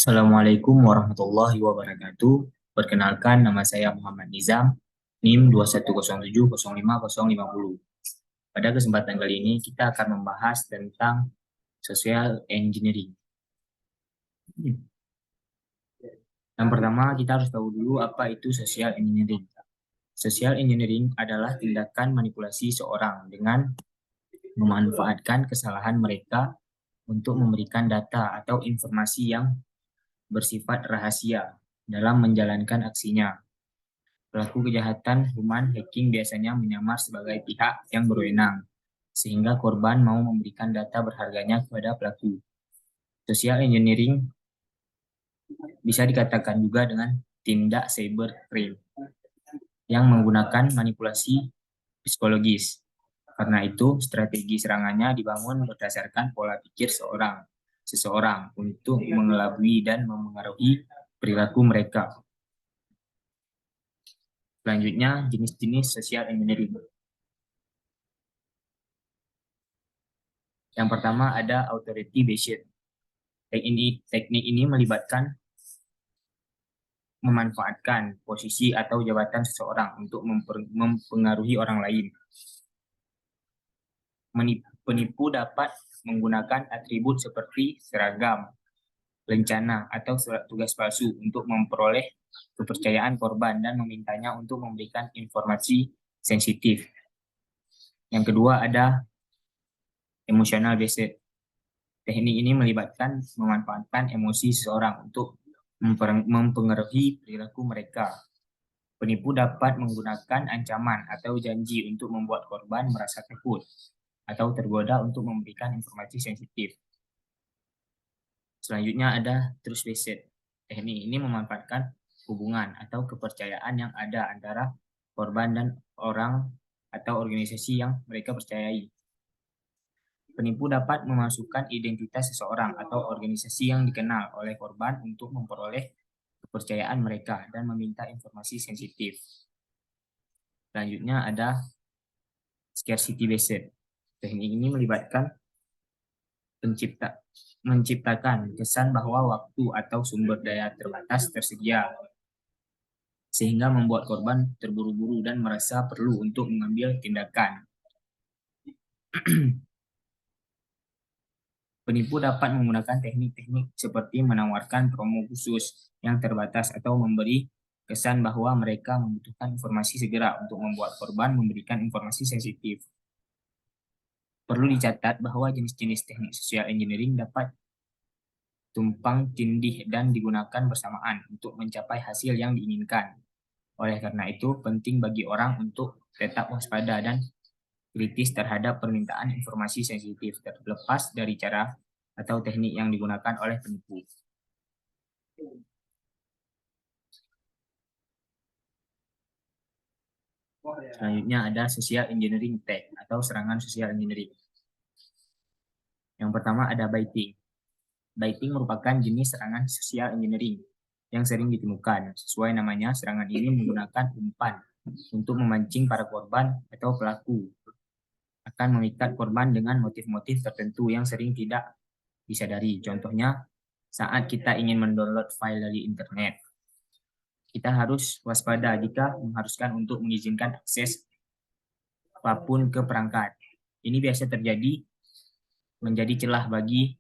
Assalamualaikum warahmatullahi wabarakatuh. Perkenalkan, nama saya Muhammad Nizam, NIM 210705050. Pada kesempatan kali ini kita akan membahas tentang social engineering. Yang pertama, kita harus tahu dulu apa itu social engineering. Social engineering adalah tindakan manipulasi seorang dengan memanfaatkan kesalahan mereka untuk memberikan data atau informasi yang bersifat rahasia dalam menjalankan aksinya. Pelaku kejahatan human hacking biasanya menyamar sebagai pihak yang berwenang, sehingga korban mau memberikan data berharganya kepada pelaku. Social engineering bisa dikatakan juga dengan tindak cybercrime yang menggunakan manipulasi psikologis. Karena itu, strategi serangannya dibangun berdasarkan pola pikir seseorang untuk mengelabui dan memengaruhi perilaku mereka. Selanjutnya, jenis-jenis social engineering. Yang pertama ada authority based. Teknik ini melibatkan memanfaatkan posisi atau jabatan seseorang untuk mempengaruhi orang lain. Penipu dapat menggunakan atribut seperti seragam, lencana, atau surat tugas palsu untuk memperoleh kepercayaan korban dan memintanya untuk memberikan informasi sensitif. Yang kedua ada emotional based. Teknik ini melibatkan memanfaatkan emosi seseorang untuk mempengaruhi perilaku mereka. Penipu dapat menggunakan ancaman atau janji untuk membuat korban merasa takut atau tergoda untuk memberikan informasi sensitif. Selanjutnya ada trust based. Teknik ini memanfaatkan hubungan atau kepercayaan yang ada antara korban dan orang atau organisasi yang mereka percayai. Penipu dapat memasukkan identitas seseorang atau organisasi yang dikenal oleh korban untuk memperoleh kepercayaan mereka dan meminta informasi sensitif. Selanjutnya ada scarcity based. Teknik ini melibatkan menciptakan kesan bahwa waktu atau sumber daya terbatas tersedia, sehingga membuat korban terburu-buru dan merasa perlu untuk mengambil tindakan. Penipu dapat menggunakan teknik-teknik seperti menawarkan promo khusus yang terbatas atau memberi kesan bahwa mereka membutuhkan informasi segera untuk membuat korban memberikan informasi sensitif. Perlu dicatat bahwa jenis-jenis teknik social engineering dapat tumpang tindih dan digunakan bersamaan untuk mencapai hasil yang diinginkan. Oleh karena itu, penting bagi orang untuk tetap waspada dan kritis terhadap permintaan informasi sensitif, terlepas dari cara atau teknik yang digunakan oleh penipu. Selanjutnya ada social engineering attack atau serangan social engineering. Yang pertama ada baiting. Baiting merupakan jenis serangan social engineering yang sering ditemukan. Sesuai namanya, serangan ini menggunakan umpan untuk memancing para korban atau pelaku. Akan memikat korban dengan motif-motif tertentu yang sering tidak disadari. Contohnya, saat kita ingin mendownload file dari internet, kita harus waspada jika mengharuskan untuk mengizinkan akses apapun ke perangkat. Ini biasa terjadi menjadi celah bagi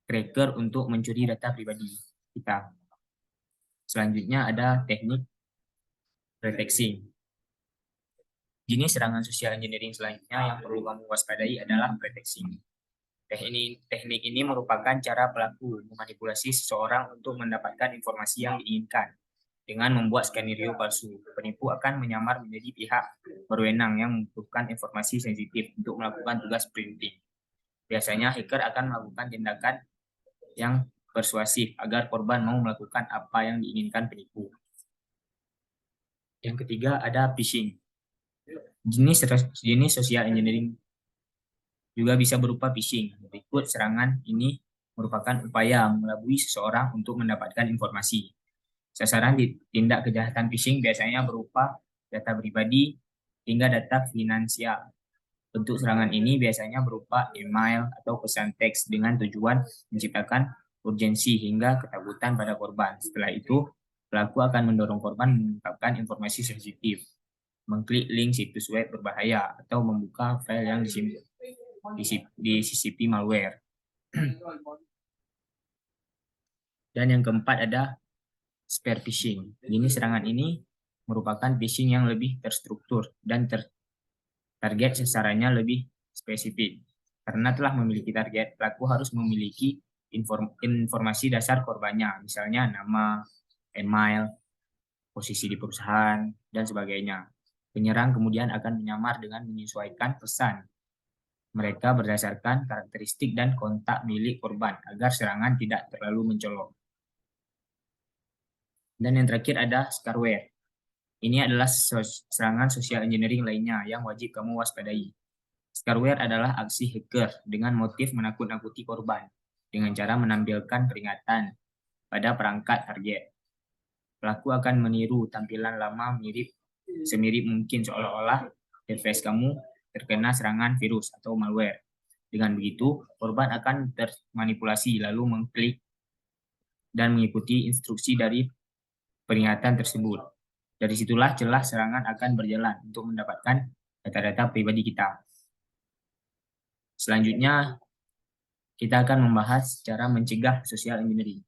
cracker untuk mencuri data pribadi kita. Selanjutnya ada teknik pretexting. Jenis serangan social engineering selanjutnya yang perlu kamu waspadai adalah pretexting. Teknik ini merupakan cara pelaku memanipulasi seseorang untuk mendapatkan informasi yang diinginkan dengan membuat skenario palsu. Penipu akan menyamar menjadi pihak berwenang yang membutuhkan informasi sensitif untuk melakukan tugas printing. Biasanya hacker akan melakukan tindakan yang persuasif agar korban mau melakukan apa yang diinginkan penipu. Yang ketiga ada phishing. Jenis social engineering juga bisa berupa phishing. Berikut serangan ini merupakan upaya mengelabui seseorang untuk mendapatkan informasi. Sasaran tindak kejahatan phishing biasanya berupa data pribadi hingga data finansial. Bentuk serangan ini biasanya berupa email atau pesan teks dengan tujuan menciptakan urgensi hingga ketakutan pada korban. Setelah itu, pelaku akan mendorong korban mengungkapkan informasi sensitif, mengklik link situs web berbahaya, atau membuka file yang disisipi malware. Dan yang keempat ada spear phishing. Jenis serangan ini merupakan phishing yang lebih terstruktur dan target sasarannya lebih spesifik. Karena telah memiliki target, pelaku harus memiliki informasi dasar korbannya, misalnya nama, email, posisi di perusahaan, dan sebagainya. Penyerang kemudian akan menyamar dengan menyesuaikan pesan mereka berdasarkan karakteristik dan kontak milik korban agar serangan tidak terlalu mencolok. Dan yang terakhir ada scareware. Ini adalah serangan social engineering lainnya yang wajib kamu waspadai. Scareware adalah aksi hacker dengan motif menakut-nakuti korban dengan cara menampilkan peringatan pada perangkat target. Pelaku akan meniru tampilan lama semirip mungkin seolah-olah device kamu terkena serangan virus atau malware. Dengan begitu, korban akan termanipulasi lalu mengklik dan mengikuti instruksi dari peringatan tersebut. Dari situlah celah serangan akan berjalan untuk mendapatkan data-data pribadi kita. Selanjutnya, kita akan membahas cara mencegah social engineering.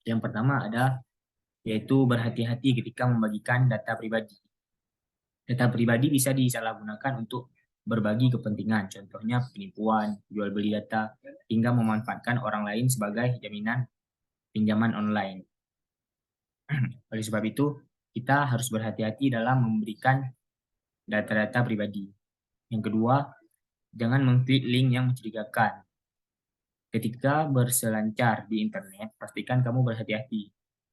Yang pertama yaitu berhati-hati ketika membagikan data pribadi. Data pribadi bisa disalahgunakan untuk berbagi kepentingan, contohnya penipuan, jual beli data, hingga memanfaatkan orang lain sebagai jaminan pinjaman online. Oleh sebab itu, kita harus berhati-hati dalam memberikan data-data pribadi. Yang kedua, jangan mengklik link yang mencurigakan. Ketika berselancar di internet, pastikan kamu berhati-hati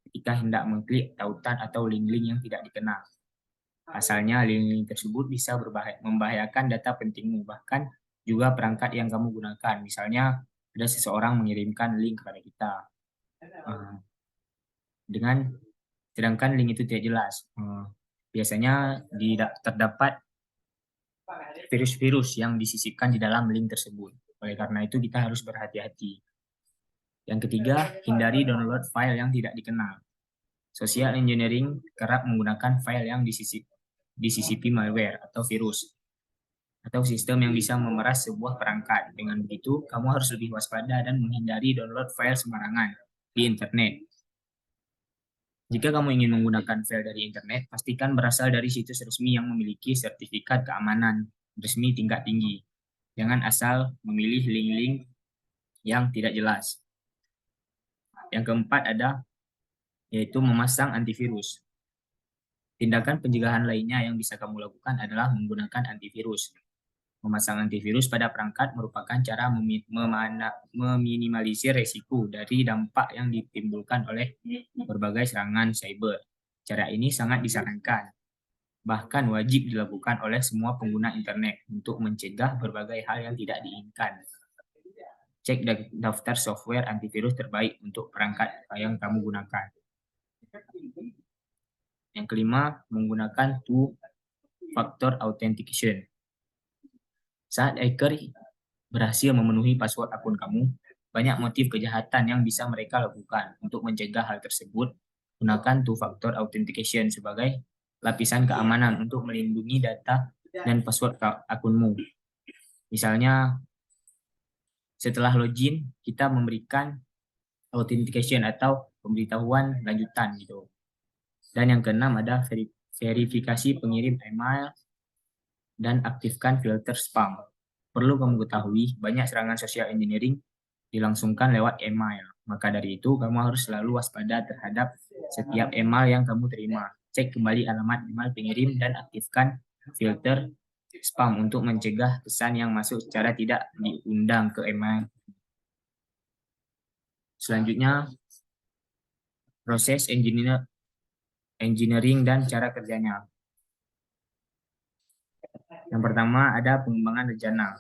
ketika hendak mengklik tautan atau link-link yang tidak dikenal. Asalnya, link-link tersebut bisa membahayakan data pentingmu, bahkan juga perangkat yang kamu gunakan. Misalnya, ada seseorang mengirimkan link kepada kita. Sedangkan link itu tidak jelas. Biasanya terdapat virus-virus yang disisipkan di dalam link tersebut. Oleh karena itu, kita harus berhati-hati. Yang ketiga, hindari download file yang tidak dikenal. Social engineering kerap menggunakan file yang disisipi malware atau virus, atau sistem yang bisa memeras sebuah perangkat. Dengan begitu, kamu harus lebih waspada dan menghindari download file sembarangan di internet. Jika kamu ingin menggunakan file dari internet, pastikan berasal dari situs resmi yang memiliki sertifikat keamanan resmi tingkat tinggi. Jangan asal memilih link-link yang tidak jelas. Yang keempat yaitu memasang antivirus. Tindakan pencegahan lainnya yang bisa kamu lakukan adalah menggunakan antivirus. Memasang antivirus pada perangkat merupakan cara meminimalisir resiko dari dampak yang ditimbulkan oleh berbagai serangan cyber. Cara ini sangat disarankan, bahkan wajib dilakukan oleh semua pengguna internet untuk mencegah berbagai hal yang tidak diinginkan. Cek daftar software antivirus terbaik untuk perangkat yang kamu gunakan. Yang kelima, menggunakan two-factor authentication. Saat hacker berhasil memenuhi password akun kamu, banyak motif kejahatan yang bisa mereka lakukan. Untuk mencegah hal tersebut, gunakan two-factor authentication sebagai lapisan keamanan untuk melindungi data dan password akunmu. Misalnya, setelah login, kita memberikan authentication atau pemberitahuan lanjutan gitu. Dan yang keenam ada verifikasi pengirim email dan aktifkan filter spam. Perlu kamu ketahui, banyak serangan social engineering dilangsungkan lewat email. Maka dari itu, kamu harus selalu waspada terhadap setiap email yang kamu terima. Cek kembali alamat email pengirim dan aktifkan filter spam untuk mencegah pesan yang masuk secara tidak diundang ke email. Selanjutnya, proses engineering dan cara kerjanya. Yang pertama ada pengembangan rencana.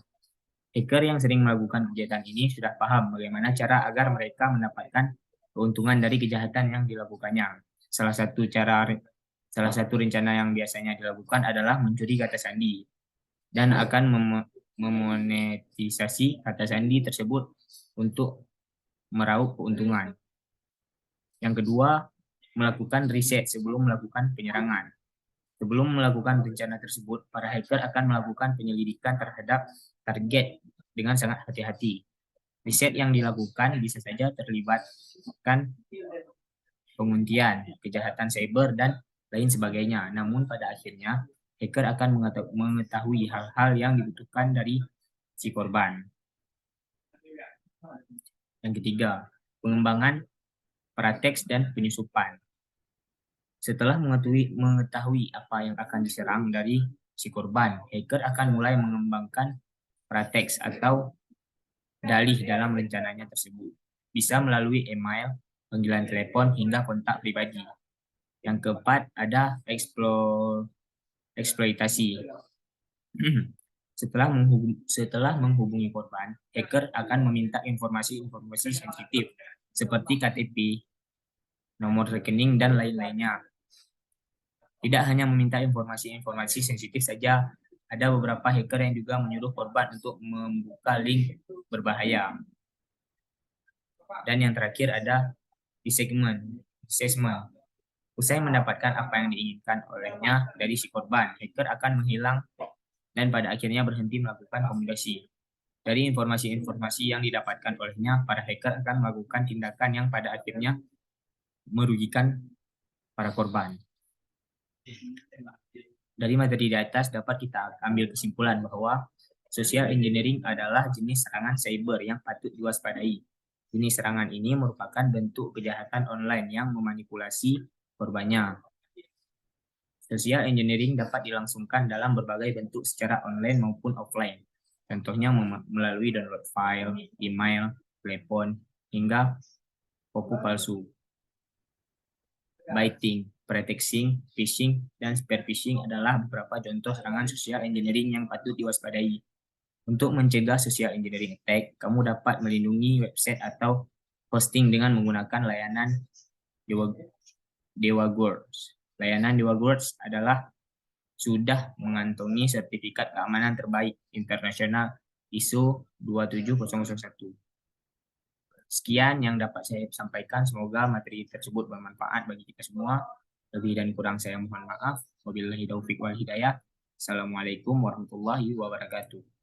Hacker yang sering melakukan kegiatan ini sudah paham bagaimana cara agar mereka mendapatkan keuntungan dari kejahatan yang dilakukannya. Salah satu rencana yang biasanya dilakukan adalah mencuri kata sandi dan akan memonetisasi kata sandi tersebut untuk meraup keuntungan. Yang kedua, melakukan riset sebelum melakukan penyerangan. Sebelum melakukan rencana tersebut, para hacker akan melakukan penyelidikan terhadap target dengan sangat hati-hati. Riset yang dilakukan bisa saja terlibatkan penguntian, kejahatan cyber, dan lain sebagainya. Namun pada akhirnya, hacker akan mengetahui hal-hal yang dibutuhkan dari si korban. Yang ketiga, pengembangan prateks dan penyusupan. Setelah mengetahui apa yang akan diserang dari si korban, hacker akan mulai mengembangkan prateks atau dalih dalam rencananya tersebut. Bisa melalui email, panggilan telepon, hingga kontak pribadi. Yang keempat, ada eksploitasi. Setelah menghubungi korban, hacker akan meminta informasi-informasi sensitif seperti KTP, nomor rekening, dan lain-lainnya. Tidak hanya meminta informasi-informasi sensitif saja, ada beberapa hacker yang juga menyuruh korban untuk membuka link berbahaya. Dan yang terakhir ada assessment. Usai mendapatkan apa yang diinginkan olehnya dari si korban, hacker akan menghilang dan pada akhirnya berhenti melakukan komunikasi. Dari informasi-informasi yang didapatkan olehnya, para hacker akan melakukan tindakan yang pada akhirnya merugikan para korban. Dari materi di atas dapat kita ambil kesimpulan bahwa social engineering adalah jenis serangan cyber yang patut diwaspadai. Jenis serangan ini merupakan bentuk kejahatan online yang memanipulasi korbannya. Social engineering dapat dilangsungkan dalam berbagai bentuk secara online maupun offline. Contohnya melalui download file, email, telepon, hingga kopi palsu. Baiting, pretexting, phishing, dan spear phishing adalah beberapa contoh serangan social engineering yang patut diwaspadai. Untuk mencegah social engineering attack, kamu dapat melindungi website atau hosting dengan menggunakan layanan DewaGuards. Layanan DewaGuards adalah sudah mengantongi sertifikat keamanan terbaik internasional ISO 27001. Sekian yang dapat saya sampaikan. Semoga materi tersebut bermanfaat bagi kita semua. Lebih dan kurang saya mohon maaf. Wabillahi taufiq wal hidayah. Assalamualaikum warahmatullahi wabarakatuh.